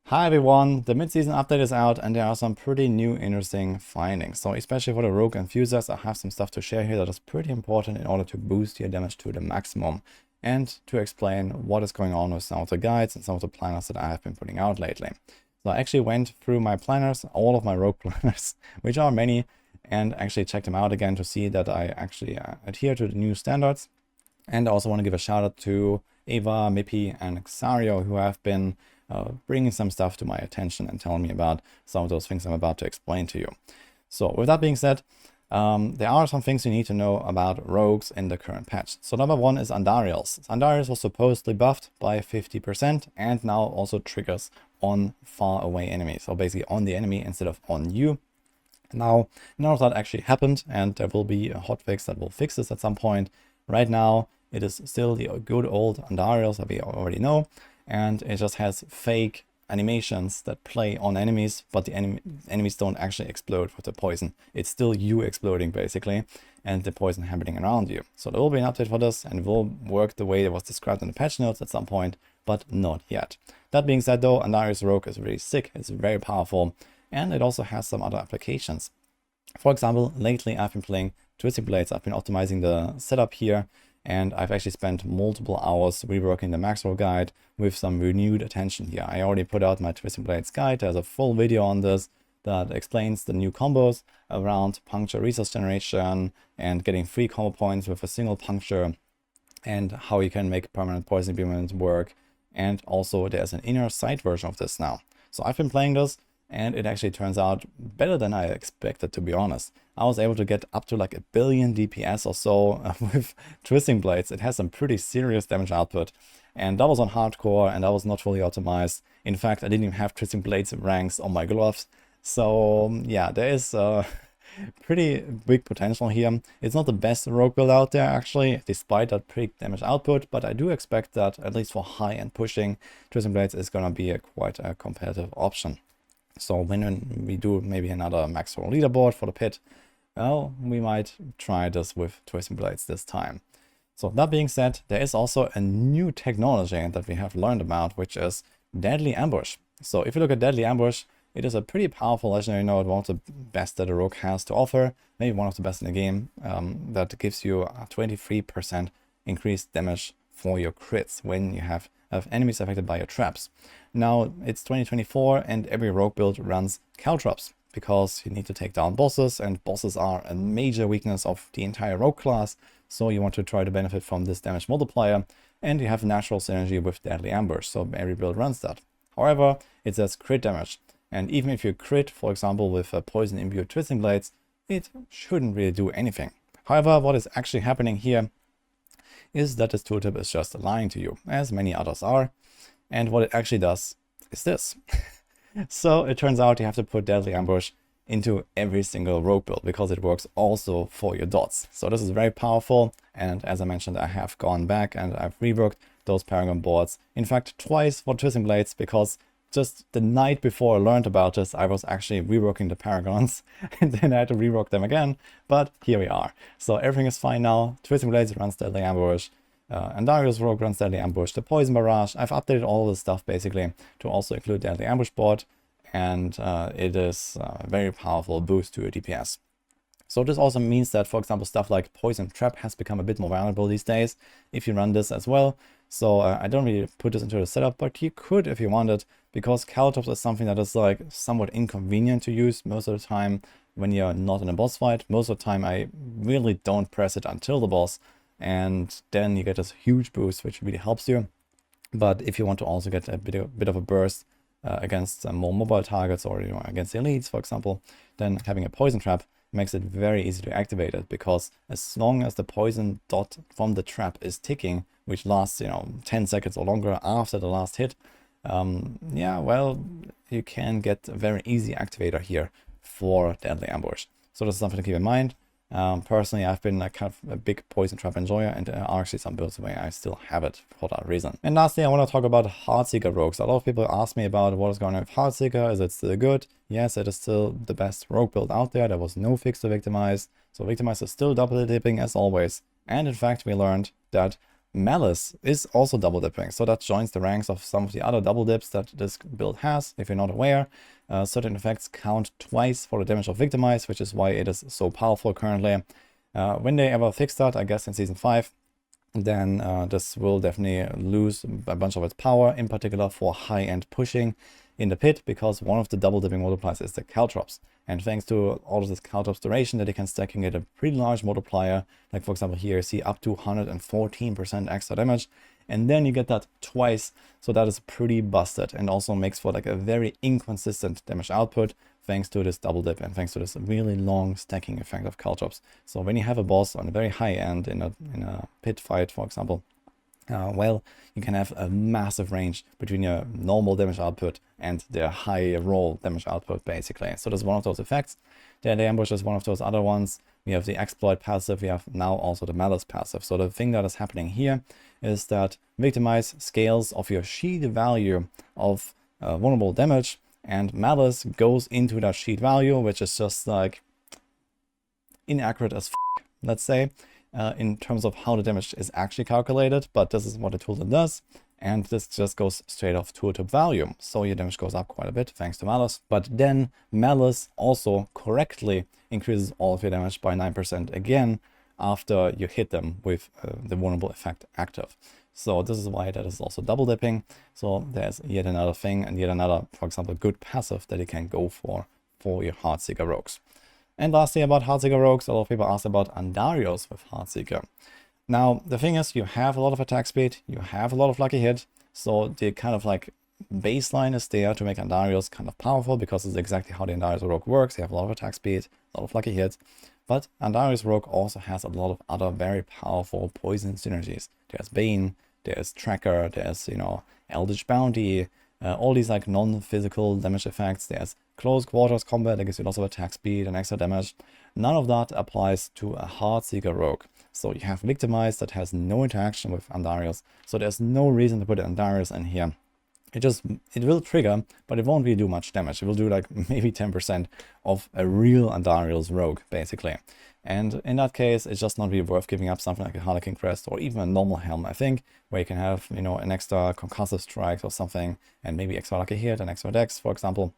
Hi everyone, the mid-season update is out and there are some pretty new interesting findings. So especially for the rogue infusers, I have some stuff to share here that is pretty important in order to boost your damage to the maximum and to explain what is going on with some of the guides and some of the planners that I have been putting out lately. So I actually went through my planners, all of my rogue planners, which are many, and actually checked them out again to see that I actually adhere to the new standards. And I also want to give a shout out to Ava, Mippy, and Xario, who have been bringing some stuff to my attention and telling me about some of those things I'm about to explain to you. So with that being said, there are some things you need to know about rogues in the current patch. So number one is Andariel's. Andariel was supposedly buffed by 50% and now also triggers on far away enemies. So basically on the enemy instead of on you. Now, none of that actually happened, and there will be a hotfix that will fix this at some point. Right now, it is still the good old Andariels that we already know, and it just has fake animations that play on enemies, but the enemies don't actually explode with the poison. It's still you exploding basically, and the poison happening around you. So there will be an update for this, and it will work the way it was described in the patch notes at some point, but not yet. That being said though, Andariel's rogue is really sick, it's very powerful, and it also has some other applications. For example, lately I've been playing Twisting Blades. I've been optimizing the setup here, and I've actually spent multiple hours reworking the max roll guide with some renewed attention here. I already put out my Twisting Blades guide. There's a full video on this that explains the new combos around puncture resource generation and getting free combo points with a single puncture, and how you can make permanent poison imbuement work. And also there's an inner sight version of this now. So I've been playing this, and it actually turns out better than I expected, to be honest. I was able to get up to like 1 billion DPS or so with Twisting Blades. It has some pretty serious damage output, and that was on hardcore, and that was not fully optimized. In fact, I didn't even have Twisting Blades ranks on my gloves. So yeah, there is pretty big potential here. It's not the best rogue build out there actually, despite that pretty damage output, but I do expect that at least for high-end pushing, Twisting Blades is gonna be quite a competitive option. So when we do maybe another max roll leaderboard for the pit, well, we might try this with Twisting Blades this time. So that being said, there is also a new technology that we have learned about, which is Deadly Ambush. So if you look at Deadly Ambush, it is a pretty powerful legendary node, one of the best that a rogue has to offer, maybe one of the best in the game, that gives you a 23% increased damage for your crits when you have enemies affected by your traps. Now it's 2024 and every rogue build runs caltrops because you need to take down bosses, and bosses are a major weakness of the entire rogue class, so you want to try to benefit from this damage multiplier, and you have natural synergy with Deadly Ambush, so every build runs that. However, it says crit damage, and even if you crit, for example with a poison imbued Twisting Blades, it shouldn't really do anything. However, what is actually happening here is that this tooltip is just lying to you, as many others are. And what it actually does is this. So it turns out you have to put Deadly Ambush into every single rogue build because it works also for your dots. So this is very powerful, and as I mentioned, I have gone back and I've reworked those Paragon boards. In fact, twice for Twisting Blades, because just the night before I learned about this, I was actually reworking the Paragons, and then I had to rework them again, but here we are. So everything is fine now. Twisting Blades runs Deadly Ambush, Andariel's rogue runs Deadly Ambush, the Poison Barrage. I've updated all this stuff basically to also include Deadly Ambush board, and it is a very powerful boost to your DPS. So this also means that, for example, stuff like Poison Trap has become a bit more valuable these days if you run this as well. So I don't really put this into the setup, but you could if you wanted, because caltrops is something that is like somewhat inconvenient to use most of the time when you're not in a boss fight. Most of the time I really don't press it until the boss, and then you get this huge boost which really helps you. But if you want to also get a bit of a burst against more mobile targets, or against the elites, for example, then having a poison trap makes it very easy to activate it, because as long as the poison dot from the trap is ticking, which lasts 10 seconds or longer after the last hit, yeah, well, you can get a very easy activator here for Deadly Ambush. So that's something to keep in mind. Personally, I've been kind of a big poison trap enjoyer, and there are actually some builds where I still have it for that reason. And lastly, I want to talk about Heartseeker rogues. A lot of people ask me about what is going on with Heartseeker. Is it still good? Yes, it is still the best rogue build out there. There was no fix to Victimize, so Victimize is still double dipping as always. And in fact, we learned that Malice is also double dipping, so that joins the ranks of some of the other double dips that this build has. If you're not aware, certain effects count twice for the damage of Victimize, which is why it is so powerful currently. When they ever fix that, I guess in Season 5, then this will definitely lose a bunch of its power, in particular for high-end pushing in the pit, because one of the double dipping multipliers is the Caltrops. And thanks to all of this Caltrops duration that you can stack, you get a pretty large multiplier. Like for example here, you see up to 114% extra damage. And then you get that twice, so that is pretty busted, and also makes for like a very inconsistent damage output thanks to this double dip and thanks to this really long stacking effect of Caltrops. So when you have a boss on a very high end in a pit fight, for example, well, you can have a massive range between your normal damage output and the high roll damage output, basically. So that's one of those effects. The ambush is one of those other ones. We have the exploit passive. We have now also the malice passive. So the thing that is happening here is that Victimize scales of your sheet value of vulnerable damage, and malice goes into that sheet value, which is just like inaccurate as f, let's say, in terms of how the damage is actually calculated, but this is what the tooltip does. And this just goes straight off tooltip value. So your damage goes up quite a bit thanks to Malice. But then Malice also correctly increases all of your damage by 9% again after you hit them with the vulnerable effect active. So this is why that is also double dipping. So there's yet another thing and yet another, for example, good passive that you can go for your Heartseeker rogues. And lastly, about Heartseeker rogues, a lot of people ask about Andariels with Heartseeker. Now, the thing is, you have a lot of attack speed, you have a lot of lucky hit, so the kind of like baseline is there to make Andariels kind of powerful, because it's exactly how the Andariels rogue works. They have a lot of attack speed, a lot of lucky hits, but Andariels rogue also has a lot of other very powerful poison synergies. There's Bane, there's Tracker, there's, you know, Eldritch Bounty, all these like non-physical damage effects. There's close quarters combat that gives you lots of attack speed and extra damage. None of that applies to a Heartseeker rogue. So you have Victimize that has no interaction with Andariels, so there's no reason to put Andariels in here. It will trigger, but it won't really do much damage. It will do like maybe 10% of a real Andariels rogue, basically. And in that case, it's just not really worth giving up something like a Harlequin Crest or even a normal helm, I think, where you can have, you know, an extra concussive strike or something, and maybe extra lucky hit and extra dex, for example.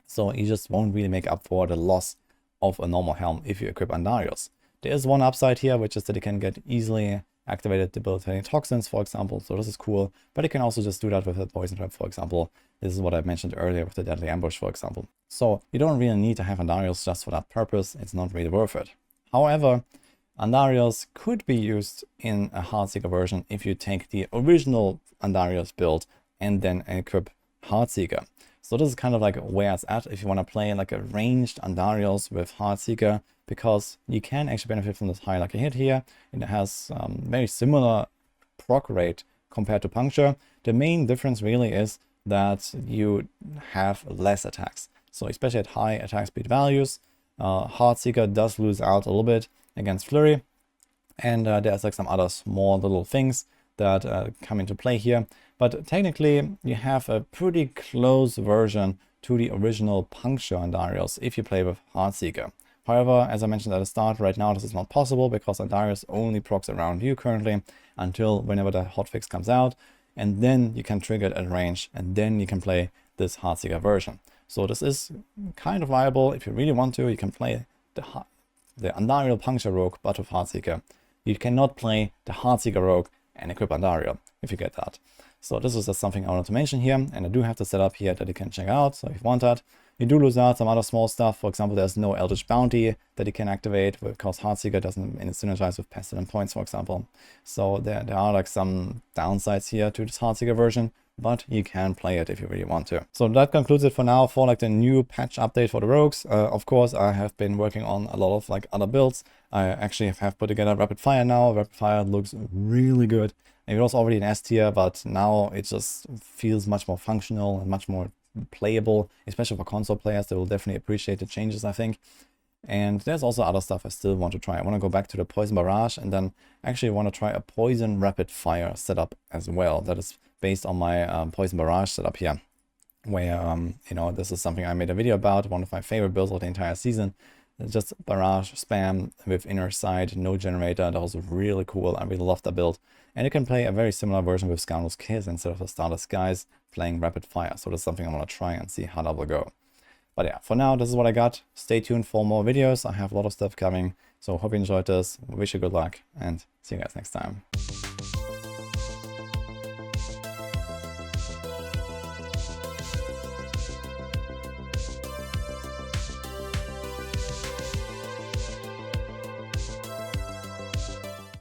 So you just won't really make up for the loss of a normal helm if you equip Andariels. There is one upside here, which is that you can get easily activated debilitating toxins, for example. So this is cool, but you can also just do that with a poison trap, for example. This is what I mentioned earlier with the deadly ambush, for example. So you don't really need to have Andariels just for that purpose. It's not really worth it. However, Andariels could be used in a Heartseeker version if you take the original Andariels build and then equip Heartseeker. So this is kind of like where it's at if you want to play like a ranged Andariels with Heartseeker, because you can actually benefit from this high lucky hit here. It has very similar proc rate compared to Puncture. The main difference really is that you have less attacks. So especially at high attack speed values, Heartseeker does lose out a little bit against Flurry. And there's like some other small little things that come into play here. But technically, you have a pretty close version to the original Puncture Andariels if you play with Heartseeker. However, as I mentioned at the start, right now this is not possible because Andariels only procs around you currently until whenever the hotfix comes out, and then you can trigger it at range, and then you can play this Heartseeker version. So this is kind of viable. If you really want to, you can play the Andariel Puncture Rogue but with Heartseeker. You cannot play the Heartseeker Rogue and equip Andariel, if you get that. So this is just something I wanted to mention here, and I do have the setup here that you can check out, so if you want that. You do lose out some other small stuff. For example, there's no Eldritch Bounty that you can activate because Heartseeker doesn't synergize with Pestilent Points, for example. So there are like some downsides here to this Heartseeker version, but you can play it if you really want to. So that concludes it for now for like the new patch update for the rogues. Of course, I have been working on a lot of like other builds. I actually have put together Rapid Fire now. Rapid Fire looks really good. It was already an S tier, but now it just feels much more functional and much more playable, especially for console players. They will definitely appreciate the changes, I think. And there's also other stuff I still want to try. I want to go back to the Poison Barrage, and then actually want to try a Poison Rapid Fire setup as well. That is based on my Poison Barrage setup here, where, you know, this is something I made a video about, one of my favorite builds of the entire season. just barrage spam with inner sight, no generator. That was really cool. I really loved that build. And you can play a very similar version with Scoundrel's Kiss instead of the Starless Skies, playing rapid fire. So that's something I want to try and see how that will go. But yeah, for now, this is what I got. Stay tuned for more videos. I have a lot of stuff coming. So hope you enjoyed this. Wish you good luck and see you guys next time.